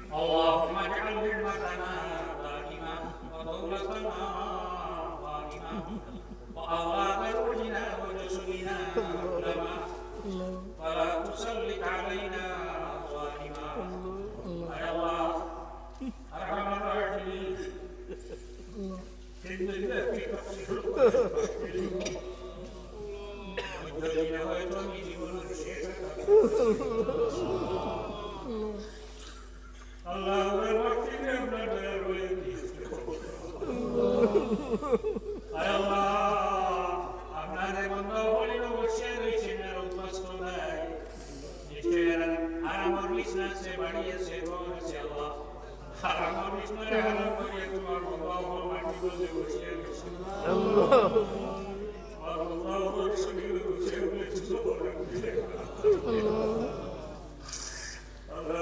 اللهم اجعل همتنا دائما ودولتنا قائما وأوراق روحنا وجسدنا علما ولا تسلط علينا ظالما يا الله أرحم الراحمين إن الله في والذين هويتم يجيبون الشيخ الله الوقت يبنى الويدي يا الله আপনাদের বন্ধু হলিল বসে রয়েছেন আর উদ্বাস্ত নাই নিশ্চয় আরামর বিছনাছে বাড়িয়েছে বলেছে আল্লাহ আরামর বিছনারে আরাম করিয়ে তোমার বন্ধু হল মাটি বসে বসে রয়েছে আল্লাহ আল্লাহ বসে বসে রয়েছে আল্লাহ